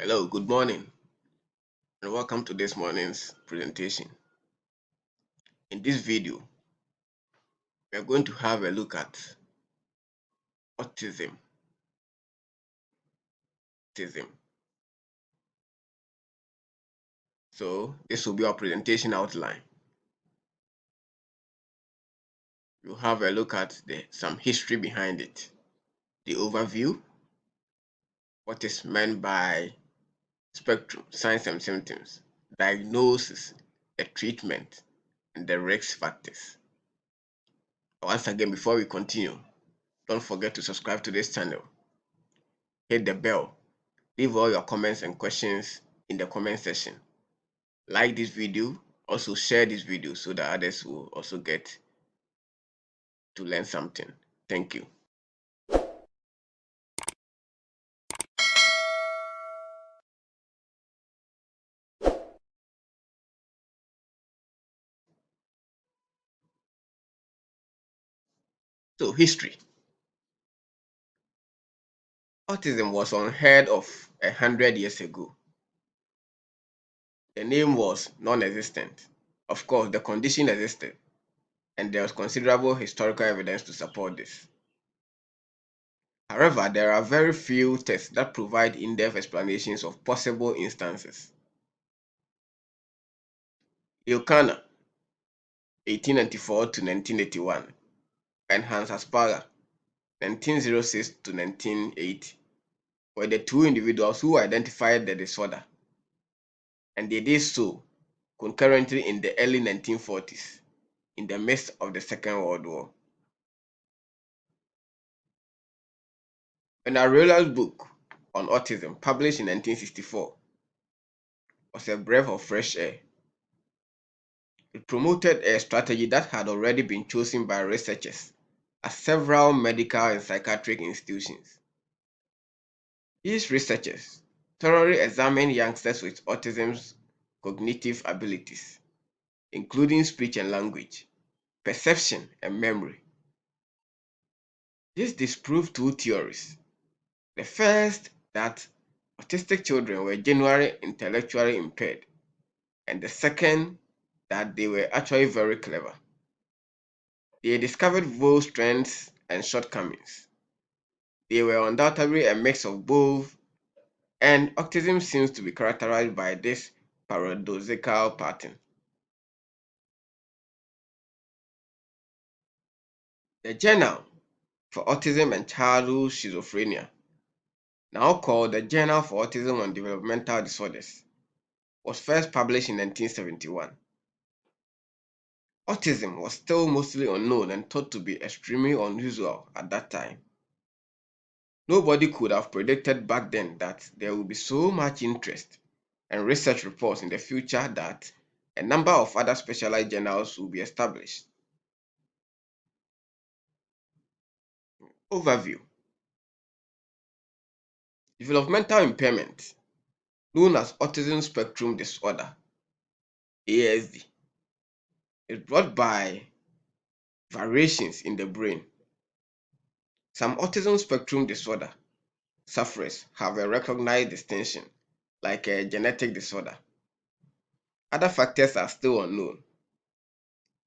Hello, good morning, and welcome to this morning's presentation. In this video, we are going to have a look at autism. Autism. So, this will be our presentation outline. We'll have a look at some history behind it, the overview, what is meant by spectrum, signs and symptoms, diagnosis, the treatment, and the risk factors. Once again, before we continue, don't forget to subscribe to this channel. Hit the bell. Leave all your comments and questions in the comment section. Like this video, also share this video so that others will also get to learn something. Thank you. So, history. Autism was unheard of 100 years ago. The name was non-existent. Of course, the condition existed, and there was considerable historical evidence to support this. However, there are very few texts that provide in-depth explanations of possible instances. Ilkana, 1894 to 1981, and Hans Asperger, 1906 to 1980, were the two individuals who identified the disorder, and they did so concurrently in the early 1940s, in the midst of the Second World War. Relational's book on autism, published in 1964, was a breath of fresh air. It promoted a strategy that had already been chosen by researchers at several medical and psychiatric institutions. These researchers thoroughly examined youngsters with autism's cognitive abilities, including speech and language, perception, and memory. This disproved two theories. The first, that autistic children were generally intellectually impaired, and the second, that they were actually very clever. They discovered both strengths and shortcomings. They were undoubtedly a mix of both, and autism seems to be characterized by this paradoxical pattern. The Journal for Autism and Childhood Schizophrenia, now called the Journal for Autism and Developmental Disorders, was first published in 1971. Autism was still mostly unknown and thought to be extremely unusual at that time. Nobody could have predicted back then that there would be so much interest and research reports in the future that a number of other specialized journals will be established. Overview. Developmental impairment, known as autism spectrum disorder, ASD, is brought by variations in the brain. Some autism spectrum disorder sufferers have a recognized distinction, like a genetic disorder. Other factors are still unknown.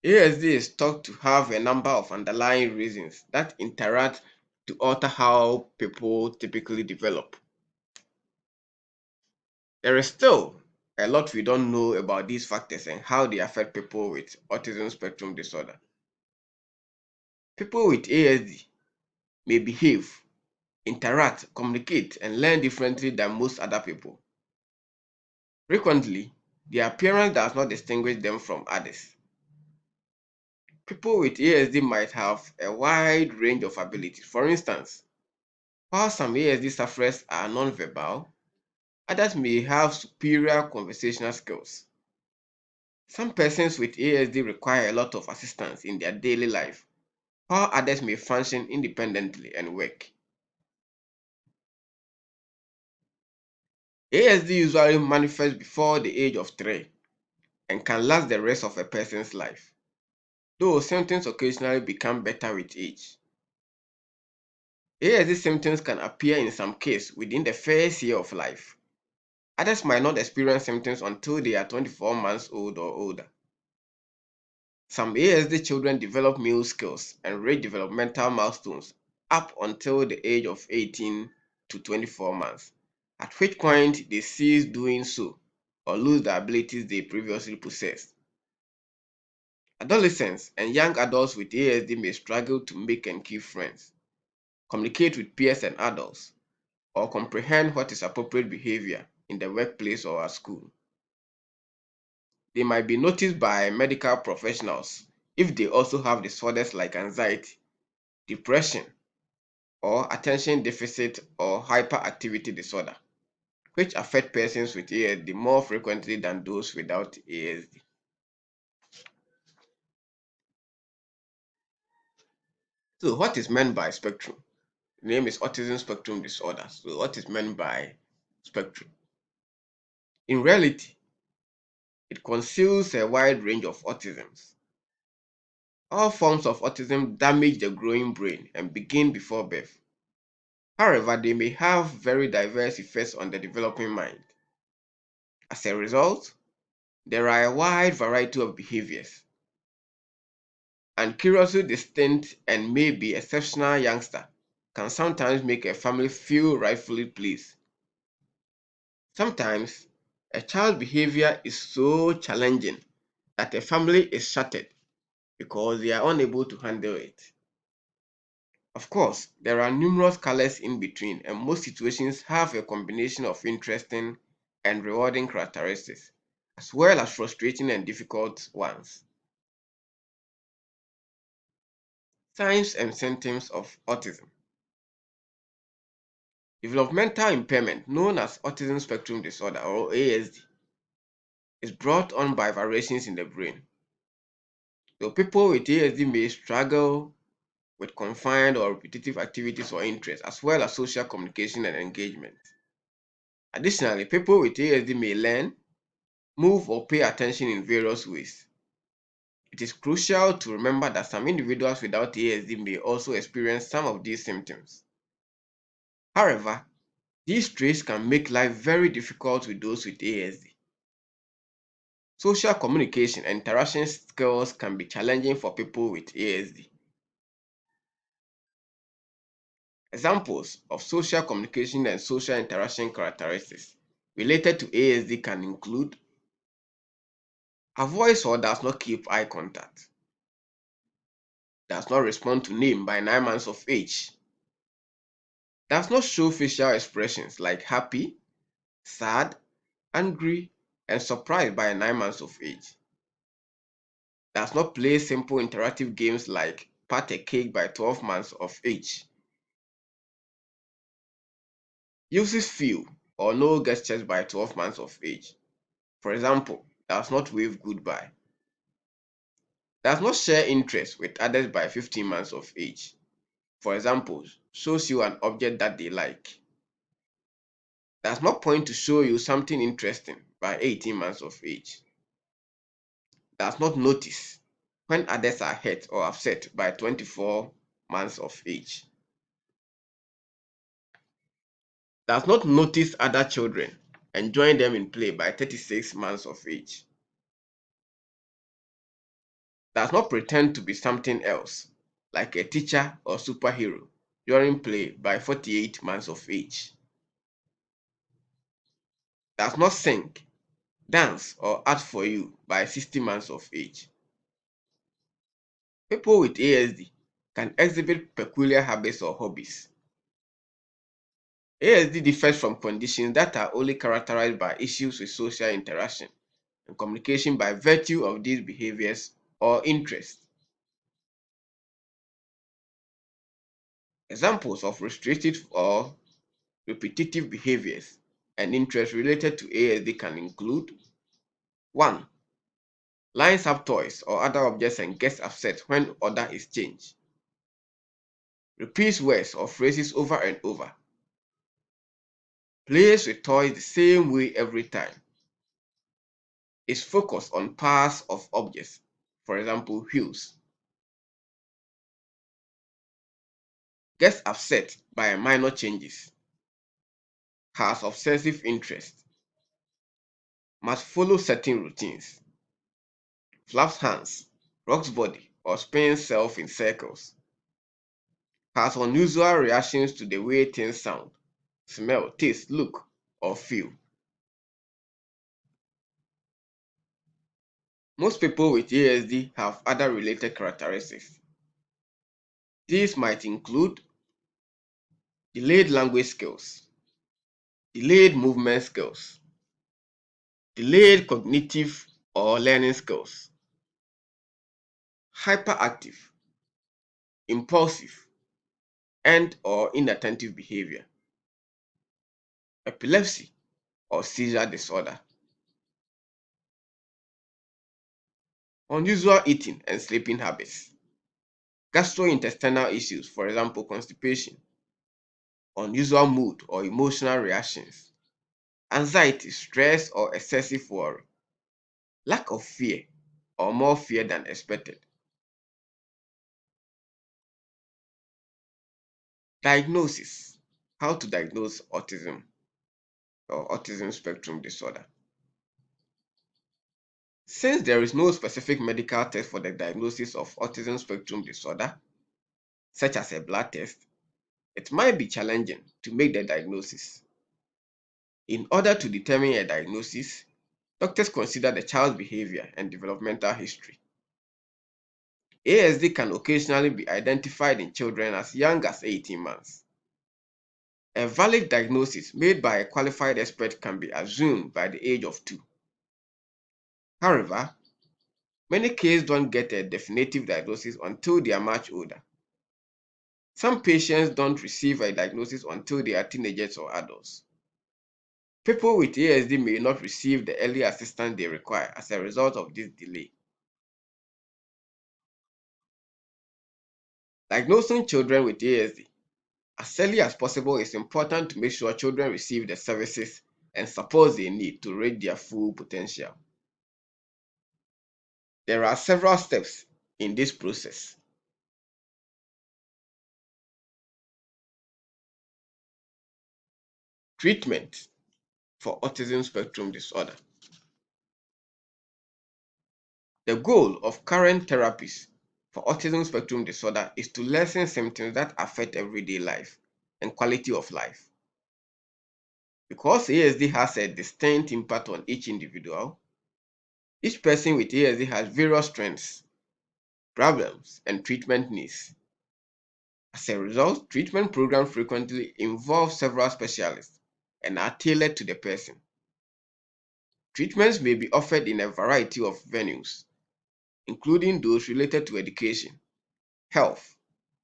ASD is thought to have a number of underlying reasons that interact to alter how people typically develop. There is still a lot we don't know about these factors and how they affect people with autism spectrum disorder. People with ASD may behave, interact, communicate, and learn differently than most other people. Frequently, their appearance does not distinguish them from others. People with ASD might have a wide range of abilities. For instance, while some ASD sufferers are nonverbal, others may have superior conversational skills. Some persons with ASD require a lot of assistance in their daily life, while others may function independently and work. ASD usually manifests before the age of 3 and can last the rest of a person's life, though symptoms occasionally become better with age. ASD symptoms can appear in some cases within the first year of life, Others might not experience symptoms until they are 24 months old or older. Some ASD children develop meal skills and reach developmental milestones up until the age of 18 to 24 months, at which point they cease doing so or lose the abilities they previously possessed. Adolescents and young adults with ASD may struggle to make and keep friends, communicate with peers and adults, or comprehend what is appropriate behavior in the workplace or at school. They might be noticed by medical professionals if they also have disorders like anxiety, depression, or attention deficit or hyperactivity disorder, which affect persons with ASD more frequently than those without ASD. So, what is meant by spectrum? The name is autism spectrum disorder. So, what is meant by spectrum? In reality, it conceals a wide range of autisms. All forms of autism damage the growing brain and begin before birth. However, they may have very diverse effects on the developing mind. As a result, there are a wide variety of behaviors. An curiously distinct and maybe exceptional youngster can sometimes make a family feel rightfully pleased. Sometimes, a child's behavior is so challenging that a family is shattered because they are unable to handle it. Of course, there are numerous colors in between, and most situations have a combination of interesting and rewarding characteristics, as well as frustrating and difficult ones. Signs and symptoms of autism. Developmental impairment, known as autism spectrum disorder or ASD, is brought on by variations in the brain. So people with ASD may struggle with confined or repetitive activities or interests, as well as social communication and engagement. Additionally, people with ASD may learn, move, or pay attention in various ways. It is crucial to remember that some individuals without ASD may also experience some of these symptoms. However, these traits can make life very difficult with those with ASD. Social communication and interaction skills can be challenging for people with ASD. Examples of social communication and social interaction characteristics related to ASD can include: avoids or does not keep eye contact, does not respond to name by 9 months of age, does not show facial expressions like happy, sad, angry, and surprised by 9 months of age, does not play simple interactive games like pat a cake by 12 months of age, uses few or no gestures by 12 months of age. For example, does not wave goodbye. Does not share interest with others by 15 months of age. For example, shows you an object that they like. Does not point to show you something interesting by 18 months of age. Does not notice when others are hurt or upset by 24 months of age. Does not notice other children and join them in play by 36 months of age. Does not pretend to be something else, like a teacher or superhero, during play by 48 months of age. Does not sing, dance, or act for you by 60 months of age. People with ASD can exhibit peculiar habits or hobbies. ASD differs from conditions that are only characterized by issues with social interaction and communication by virtue of these behaviors or interests. Examples of restrictive or repetitive behaviors and interests related to ASD can include: 1. Lines up toys or other objects and gets upset when order is changed. Repeats words or phrases over and over. Plays with toys the same way every time. Is focused on parts of objects, for example, wheels. Gets upset by minor changes. Has obsessive interest. must follow certain routines, flaps hands, rocks body, or spins self in circles, has unusual reactions to the way things sound, smell, taste, look, or feel. Most people with ASD have other related characteristics. These might include delayed language skills, delayed movement skills, delayed cognitive or learning skills, hyperactive, impulsive, and or inattentive behavior, epilepsy or seizure disorder, unusual eating and sleeping habits, gastrointestinal issues, for example, constipation, unusual mood or emotional reactions, anxiety, stress, or excessive worry, lack of fear or more fear than expected. Diagnosis. How to diagnose autism or autism spectrum disorder. Since there is no specific medical test for the diagnosis of autism spectrum disorder, such as a blood test, it might be challenging to make the diagnosis. In order to determine a diagnosis, doctors consider the child's behavior and developmental history. ASD can occasionally be identified in children as young as 18 months. A valid diagnosis made by a qualified expert can be assumed by the age of 2. However, many kids don't get a definitive diagnosis until they are much older. Some patients don't receive a diagnosis until they are teenagers or adults. People with ASD may not receive the early assistance they require as a result of this delay. Diagnosing children with ASD as early as possible is important to make sure children receive the services and support they need to reach their full potential. There are several steps in this process. Treatment for autism spectrum disorder. The goal of current therapies for autism spectrum disorder is to lessen symptoms that affect everyday life and quality of life. Because ASD has a distinct impact on each individual, each person with ASD has various strengths, problems, and treatment needs. As a result, treatment programs frequently involve several specialists and are tailored to the person. Treatments may be offered in a variety of venues, including those related to education, health,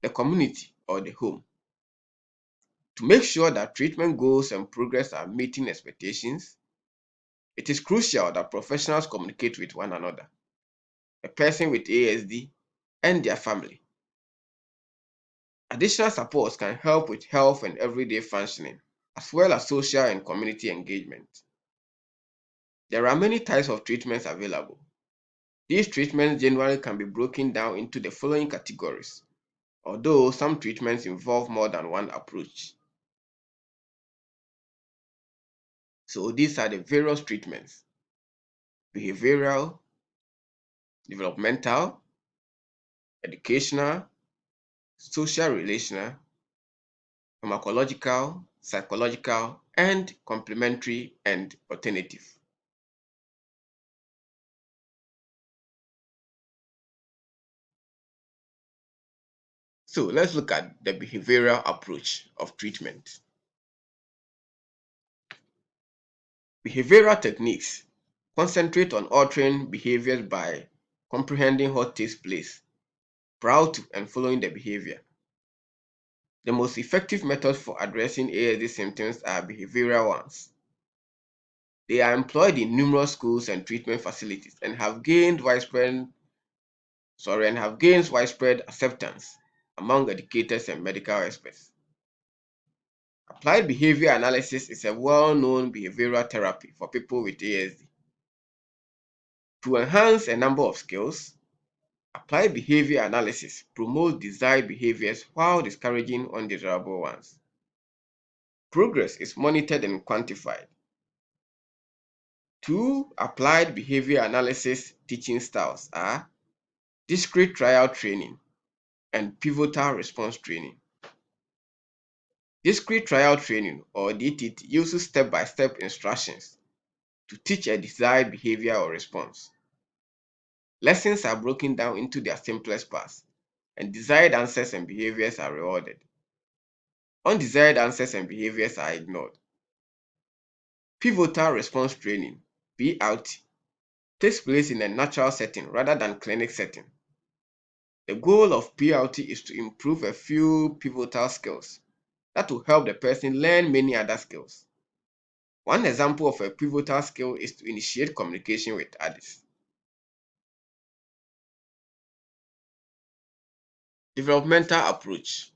the community, or the home. To make sure that treatment goals and progress are meeting expectations, it is crucial that professionals communicate with one another, a person with ASD, and their family. Additional supports can help with health and everyday functioning, as well as social and community engagement. There are many types of treatments available. These treatments generally can be broken down into the following categories, although some treatments involve more than one approach. So these are the various treatments: behavioral, developmental, educational, social relational, pharmacological, psychological, and complementary and alternative. So let's look at the behavioral approach of treatment. Behavioral techniques concentrate on altering behaviors by comprehending what takes place prior to and following the behavior. The most effective methods for addressing ASD symptoms are behavioral ones. They are employed in numerous schools and treatment facilities and have gained widespread acceptance among educators and medical experts. Applied behavior analysis is a well-known behavioral therapy for people with ASD. To enhance a number of skills, applied behavior analysis promotes desired behaviors while discouraging undesirable ones. Progress is monitored and quantified. Two applied behavior analysis teaching styles are discrete trial training and pivotal response training. Discrete trial training, or DTT, uses step-by-step instructions to teach a desired behavior or response. Lessons are broken down into their simplest parts, and desired answers and behaviors are rewarded. Undesired answers and behaviors are ignored. Pivotal response training, PRT, takes place in a natural setting rather than clinic setting. The goal of PRT is to improve a few pivotal skills that will help the person learn many other skills. One example of a pivotal skill is to initiate communication with others. Developmental approach.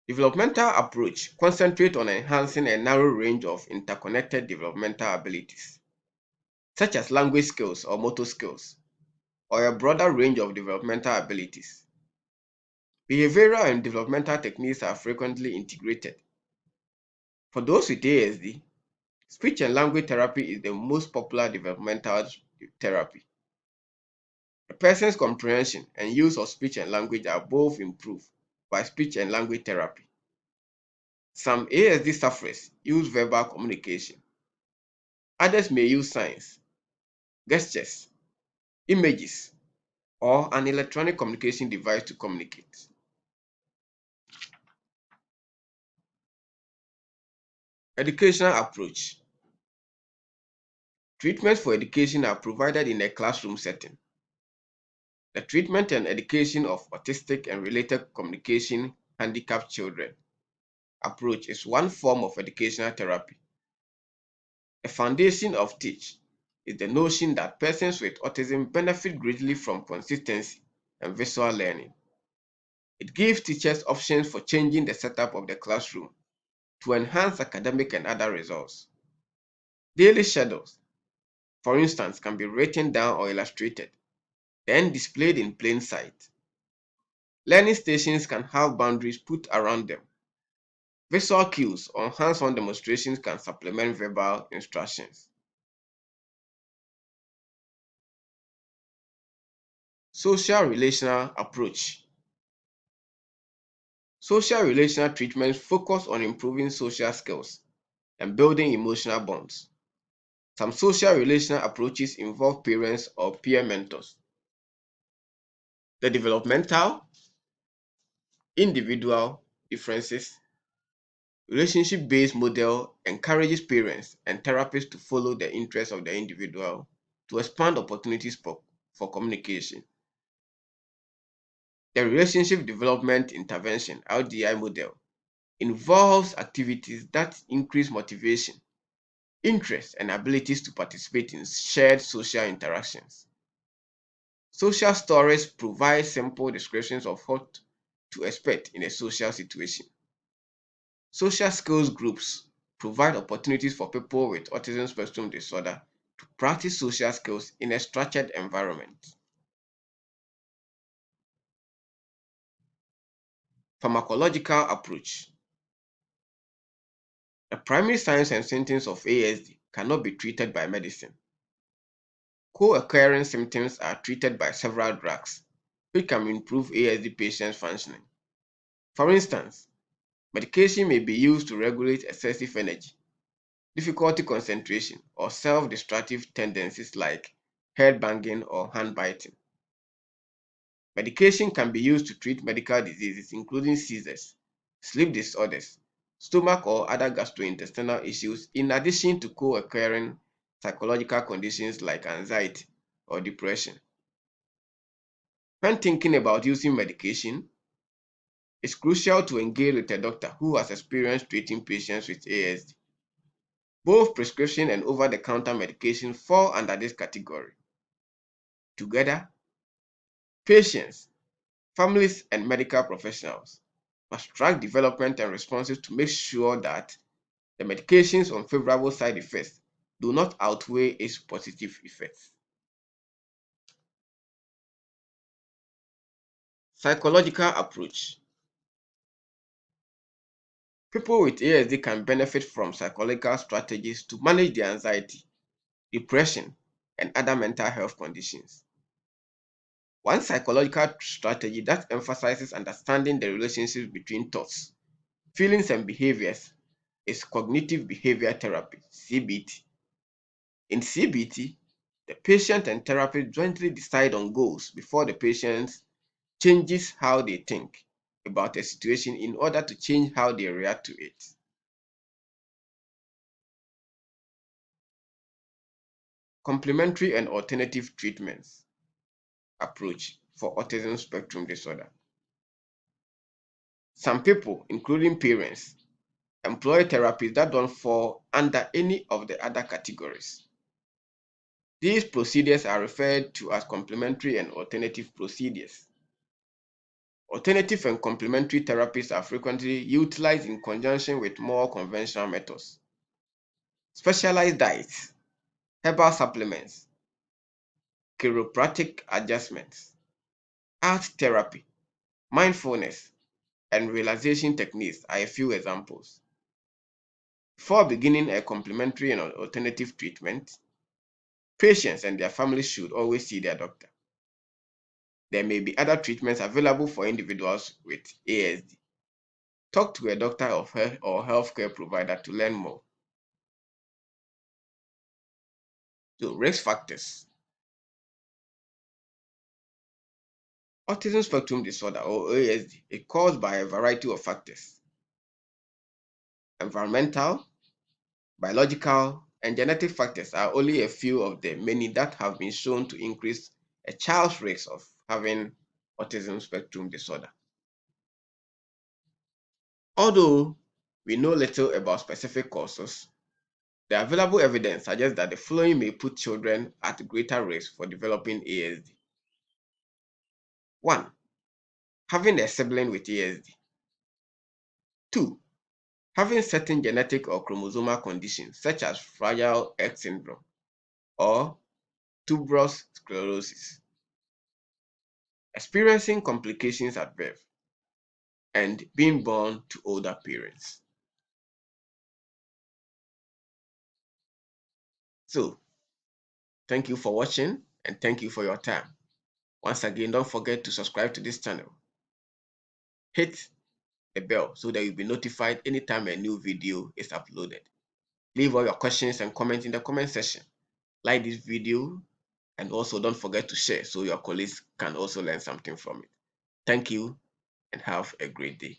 Developmental approach concentrates on enhancing a narrow range of interconnected developmental abilities, such as language skills or motor skills, or a broader range of developmental abilities. Behavioral and developmental techniques are frequently integrated. For those with ASD, speech and language therapy is the most popular developmental therapy. A person's comprehension and use of speech and language are both improved by speech and language therapy. Some ASD sufferers use verbal communication. Others may use signs, gestures, images, or an electronic communication device to communicate. Educational approach. Treatments for education are provided in a classroom setting. The treatment and education of autistic and related communication handicapped children approach is one form of educational therapy. The foundation of TEACH is the notion that persons with autism benefit greatly from consistency and visual learning. It gives teachers options for changing the setup of the classroom to enhance academic and other results. Daily schedules, for instance, can be written down or illustrated, then displayed in plain sight. Learning stations can have boundaries put around them. Visual cues or hands-on demonstrations can supplement verbal instructions. Social relational approach. Social relational treatments focus on improving social skills and building emotional bonds. Some social relational approaches involve parents or peer mentors. The developmental, individual differences, relationship-based model encourages parents and therapists to follow the interests of the individual to expand opportunities for communication. The relationship development intervention (RDI) model involves activities that increase motivation, interest, and abilities to participate in shared social interactions. Social stories provide simple descriptions of what to expect in a social situation. Social skills groups provide opportunities for people with autism spectrum disorder to practice social skills in a structured environment. Pharmacological approach. The primary signs and symptoms of ASD cannot be treated by medicine. Co-occurring symptoms are treated by several drugs, which can improve ASD patients' functioning. For instance, medication may be used to regulate excessive energy, difficulty concentration, or self-destructive tendencies like head banging or hand biting. Medication can be used to treat medical diseases including seizures, sleep disorders, stomach or other gastrointestinal issues, in addition to co-occurring psychological conditions like anxiety or depression. When thinking about using medication, it's crucial to engage with a doctor who has experience treating patients with ASD. Both prescription and over-the-counter medication fall under this category. Together, patients, families, and medical professionals must track development and responses to make sure that the medication's unfavorable side effects do not outweigh its positive effects. Psychological approach. People with ASD can benefit from psychological strategies to manage their anxiety, depression, and other mental health conditions. One psychological strategy that emphasizes understanding the relationship between thoughts, feelings, and behaviors is cognitive behavior therapy, CBT. In CBT, the patient and therapist jointly decide on goals before the patient changes how they think about a situation in order to change how they react to it. Complementary and alternative treatments approach for autism spectrum disorder. Some people, including parents, employ therapies that don't fall under any of the other categories. These procedures are referred to as complementary and alternative procedures. Alternative and complementary therapies are frequently utilized in conjunction with more conventional methods. Specialized diets, herbal supplements, chiropractic adjustments, art therapy, mindfulness, and relaxation techniques are a few examples. Before beginning a complementary and alternative treatment, patients and their families should always see their doctor. There may be other treatments available for individuals with ASD. Talk to a doctor or healthcare provider to learn more. So, risk factors. Autism spectrum disorder or ASD is caused by a variety of factors. Environmental, biological, and genetic factors are only a few of the many that have been shown to increase a child's risk of having autism spectrum disorder. Although we know little about specific causes, the available evidence suggests that the following may put children at greater risk for developing ASD. 1. Having a sibling with ASD. 2. Having certain genetic or chromosomal conditions such as Fragile X syndrome or tuberous sclerosis. Experiencing complications at birth and being born to older parents. So, thank you for watching and thank you for your time. Once again, don't forget to subscribe to this channel. Hit the bell so that you'll be notified anytime a new video is uploaded. Leave all your questions and comments in the comment section. Like this video and also don't forget to share so your colleagues can also learn something from it. Thank you and have a great day.